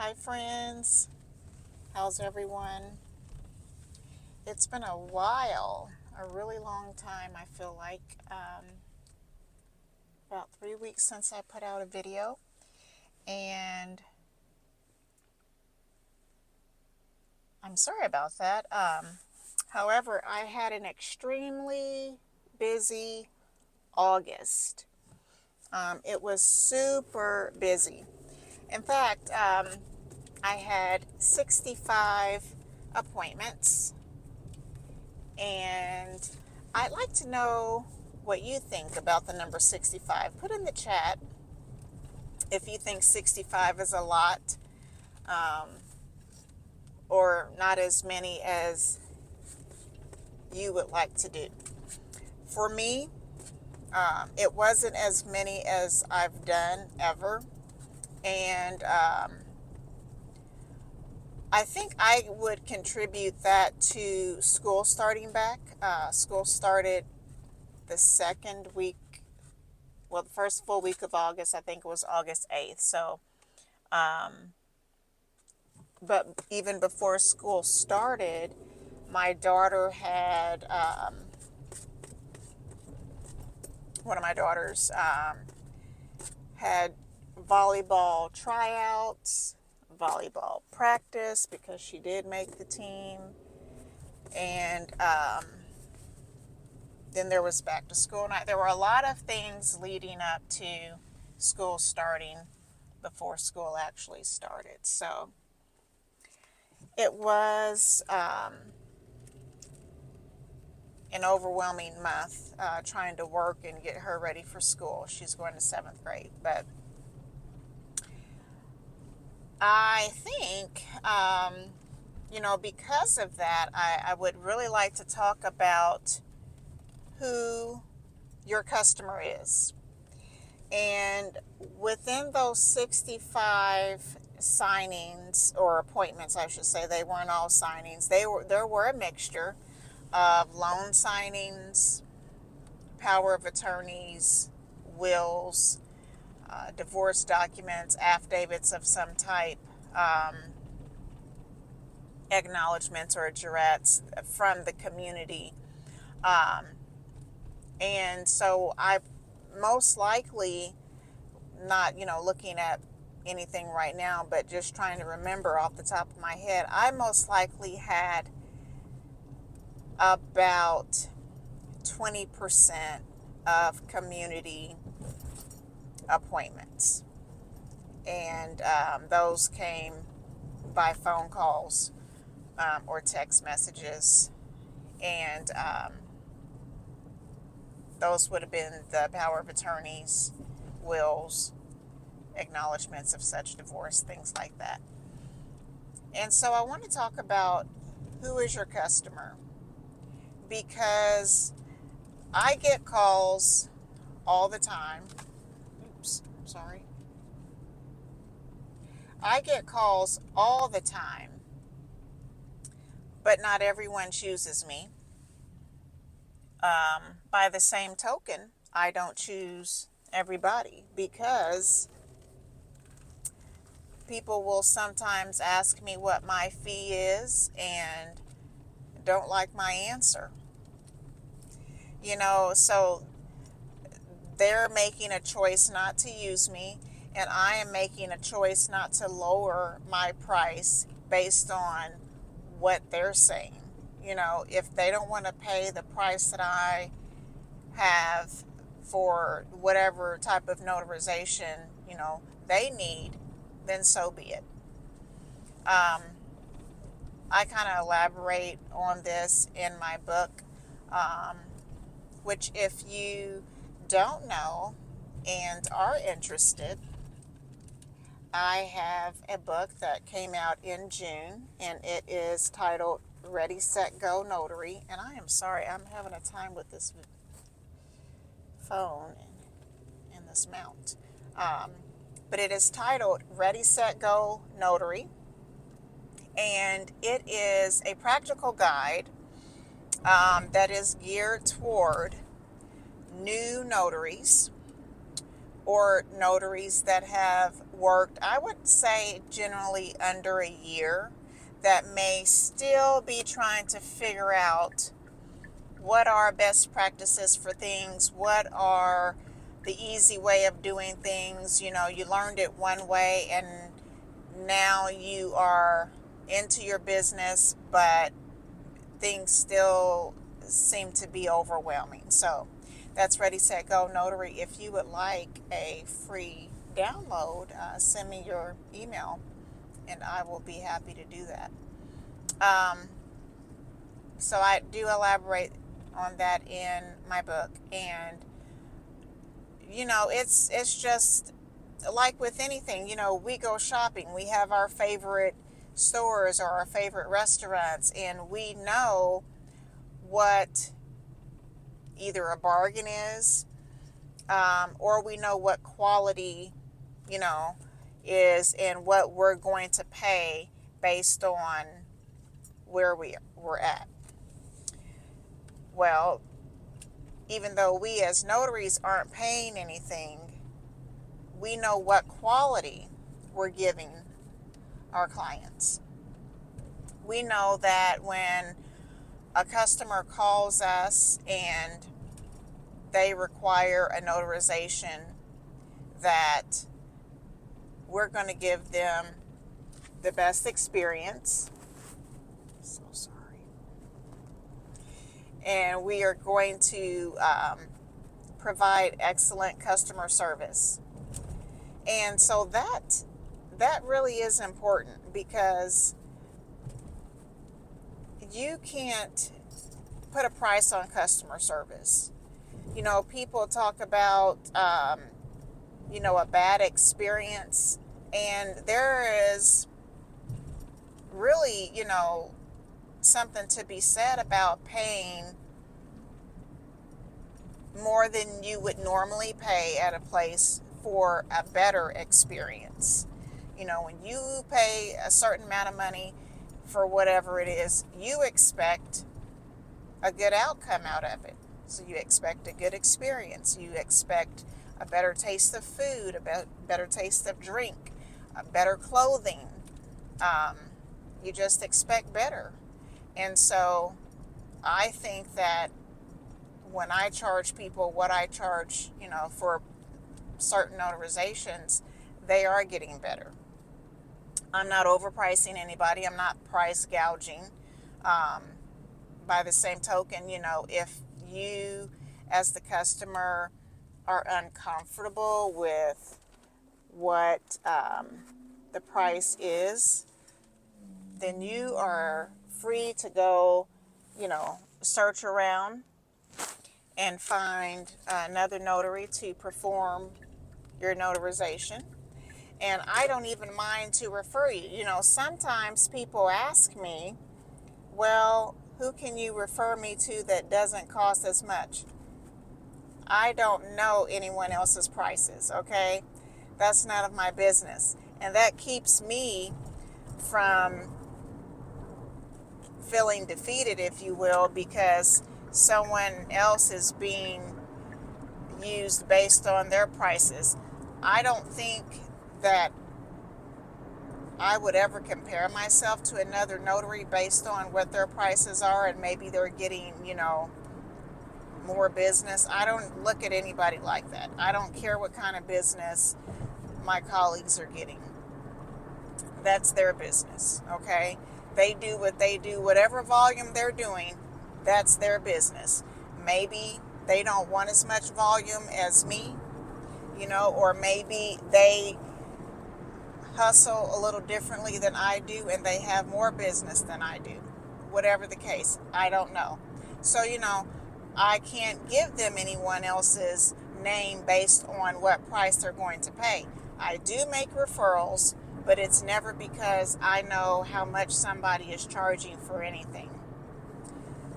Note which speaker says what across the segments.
Speaker 1: Hi friends, how's everyone? It's been a while, a really long time. I feel like about 3 weeks since I put out a video, and I'm sorry about that. However, I had an extremely busy August. It was super busy. In fact, I had 65 appointments. And I'd like to know what you think about the number 65. Put in the chat if you think 65 is a lot, um, or not as many as you would like to do. For me, it wasn't as many as I've done ever. And I think I would contribute that to school starting back. School started the second week, well, the first full week of August. I think it was August 8th. So, but even before school started, my daughter had, one of my daughters had volleyball tryouts, volleyball practice because she did make the team. And then there was back to school night. There were a lot of things leading up to school starting before school actually started. So it was an overwhelming month trying to work and get her ready for school. She's going to seventh grade. But I think, because of that, I would really like to talk about who your customer is. And within those 65 signings, or appointments, I should say, they weren't all signings. There were a mixture of loan signings, power of attorneys, wills, divorce documents, affidavits of some type, um, acknowledgments or jurats from the community. Um, and so I most likely, not, looking at anything right now, but just trying to remember off the top of my head, I most likely had about 20% of community appointments. And those came by phone calls or text messages. And those would have been the power of attorneys, wills, acknowledgments of such divorce, things like that. And so I want to talk about who is your customer, because I get calls all the time. Oops, sorry. I get calls all the time, but not everyone chooses me. By the same token, I don't choose everybody, because people will sometimes ask me what my fee is and don't like my answer. So they're making a choice not to use me, and I am making a choice not to lower my price based on what they're saying. If they don't want to pay the price that I have for whatever type of notarization, they need, then so be it. I kind of elaborate on this in my book, which, if you don't know and are interested, I have a book that came out in June, and it is titled Ready, Set, Go Notary. And I am sorry, I'm having a time with this phone and this mount. But it is titled Ready, Set, Go Notary. And it is a practical guide that is geared toward new notaries, or notaries that have worked, I would say generally under a year, that may still be trying to figure out what are best practices for things, what are the easy way of doing things. You know, you learned it one way and now you are into your business, but things still seem to be overwhelming. So that's Ready, Set, Go Notary. If you would like a free download, send me your email and I will be happy to do that. So I do elaborate on that in my book. And, you know, it's just like with anything, you know, we go shopping, we have our favorite stores or our favorite restaurants, and we know what either a bargain is, or we know what quality, you know, is and what we're going to pay based on where we're at. Well, even though we as notaries aren't paying anything, we know what quality we're giving our clients. We know that when a customer calls us and they require a notarization, that we're going to give them the best experience. So sorry. And we are going to provide excellent customer service. And so that really is important, because you can't put a price on customer service. You know, people talk about, you know, a bad experience, and there is really, you know, something to be said about paying more than you would normally pay at a place for a better experience. You know, when you pay a certain amount of money for whatever it is, you expect a good outcome out of it. So you expect a good experience. You expect a better taste of food, a better taste of drink, better clothing. You just expect better. And so I think that when I charge people what I charge, you know, for certain notarizations, they are getting better. I'm not overpricing anybody. I'm not price gouging. By the same token, you know, if you as the customer are uncomfortable with what the price is, then you are free to go, you know, search around and find another notary to perform your notarization. And I don't even mind to refer you. You know, sometimes people ask me, well, who can you refer me to that doesn't cost as much? I don't know anyone else's prices, okay? That's none of my business. And that keeps me from feeling defeated, if you will, because someone else is being used based on their prices. I don't think that I would ever compare myself to another notary based on what their prices are, and maybe they're getting, you know, more business. I don't look at anybody like that. I don't care what kind of business my colleagues are getting. That's their business, okay? They do what they do, whatever volume they're doing, that's their business. Maybe they don't want as much volume as me, you know, or maybe they hustle a little differently than I do and they have more business than I do. Whatever the case, I don't know. So, you know, I can't give them anyone else's name based on what price they're going to pay. I do make referrals, but it's never because I know how much somebody is charging for anything.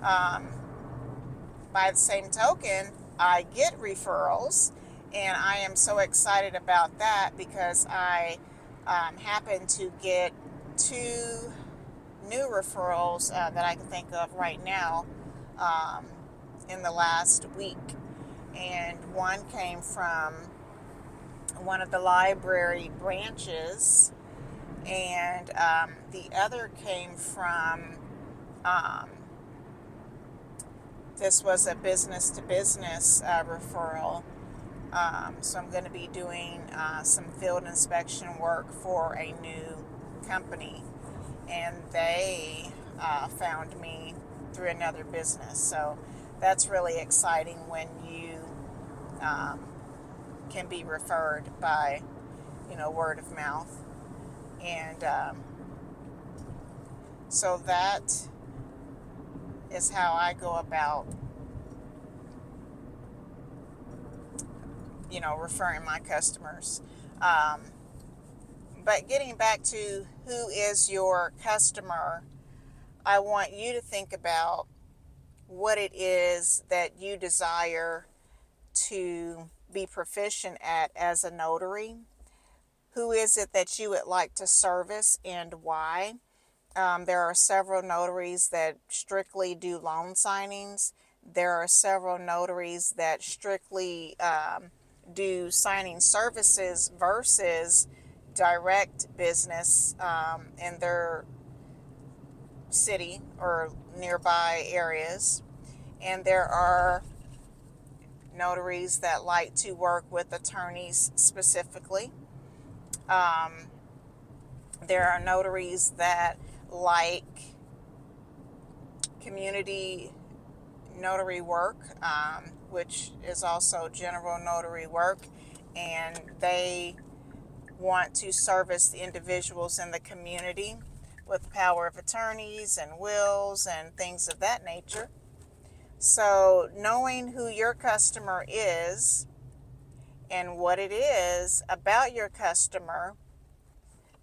Speaker 1: By the same token, I get referrals, and I am so excited about that because I happen to get 2 new referrals that I can think of right now in the last week. And one came from one of the library branches, and the other came from, um, this was a business to business referral. So I'm going to be doing some field inspection work for a new company, and they found me through another business. So that's really exciting when you um, can be referred by, word of mouth. And so that is how I go about, referring my customers. Um, but getting back to who is your customer, I want you to think about what it is that you desire to be proficient at as a notary. Who is it that you would like to service and why? There are several notaries that strictly do loan signings. There are several notaries that strictly do signing services versus direct business in their city or nearby areas. And there are notaries that like to work with attorneys specifically. There are notaries that like community notary work, which is also general notary work, and they want to service the individuals in the community with power of attorneys and wills and things of that nature. So knowing who your customer is and what it is about your customer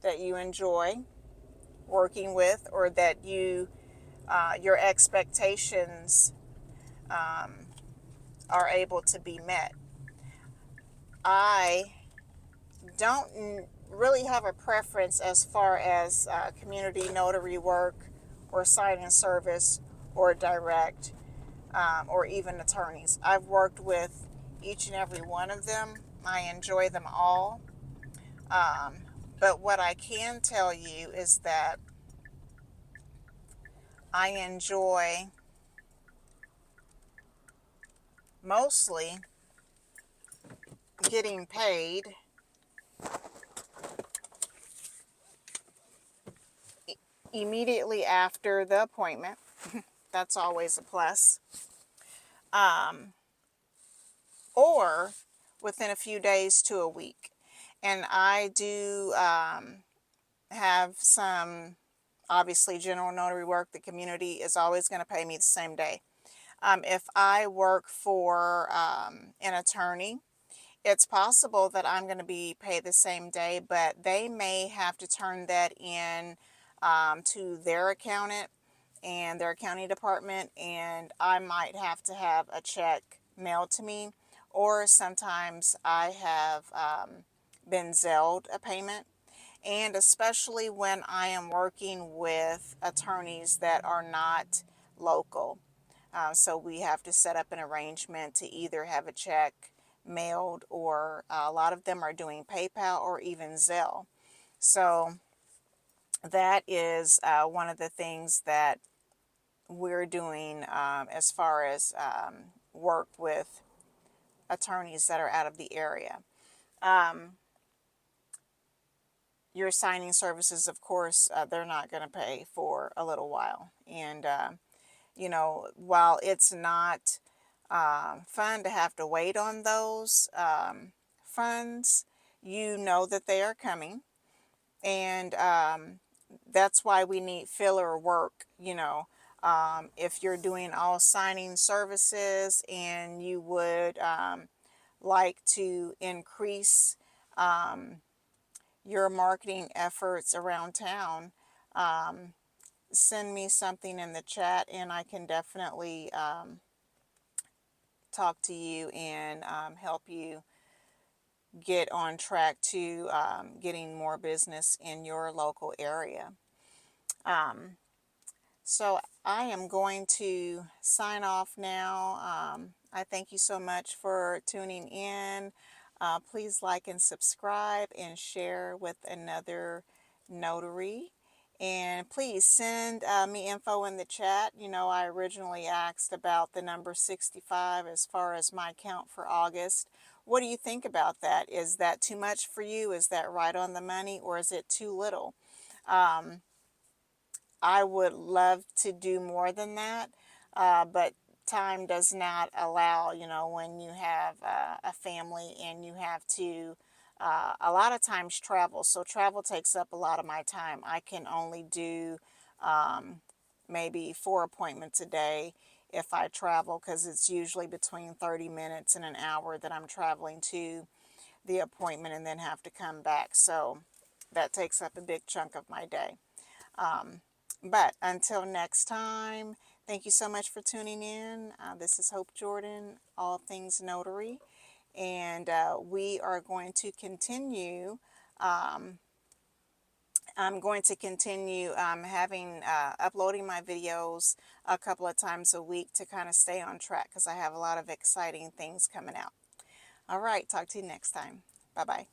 Speaker 1: that you enjoy working with, or that your expectations are able to be met. I don't really have a preference as far as community notary work or signing service or direct, or even attorneys. I've worked with each and every one of them. I enjoy them all. Um, but what I can tell you is that I enjoy mostly getting paid immediately after the appointment. That's always a plus. Or within a few days to a week. And I do have some, obviously, general notary work. The community is always going to pay me the same day. If I work for an attorney, it's possible that I'm going to be paid the same day, but they may have to turn that in to their accountant and their accounting department, and I might have to have a check mailed to me, or sometimes I have been Zelled a payment. And especially when I am working with attorneys that are not local. So we have to set up an arrangement to either have a check mailed, or a lot of them are doing PayPal or even Zelle. So that is one of the things that we're doing as far as work with attorneys that are out of the area. Your signing services, of course, they're not going to pay for a little while. And, while it's not fun to have to wait on those funds, you know that they are coming. And that's why we need filler work. If you're doing all signing services and you would like to increase your marketing efforts around town, send me something in the chat and I can definitely talk to you and help you get on track to getting more business in your local area. So I am going to sign off now. I thank you so much for tuning in. Please like and subscribe and share with another notary. And please send me info in the chat. You know, I originally asked about the number 65 as far as my count for August. What do you think about that? Is that too much for you? Is that right on the money, or is it too little? I would love to do more than that, but time does not allow, you know, when you have a family and you have to, a lot of times travel. So travel takes up a lot of my time. I can only do maybe 4 appointments a day if I travel, because it's usually between 30 minutes and an hour that I'm traveling to the appointment and then have to come back. So that takes up a big chunk of my day. But until next time, thank you so much for tuning in. This is Hope Jordan, All Things Notary, and we are going to continue. I'm going to continue uploading my videos a couple of times a week to kind of stay on track, because I have a lot of exciting things coming out. All right, talk to you next time. Bye-bye.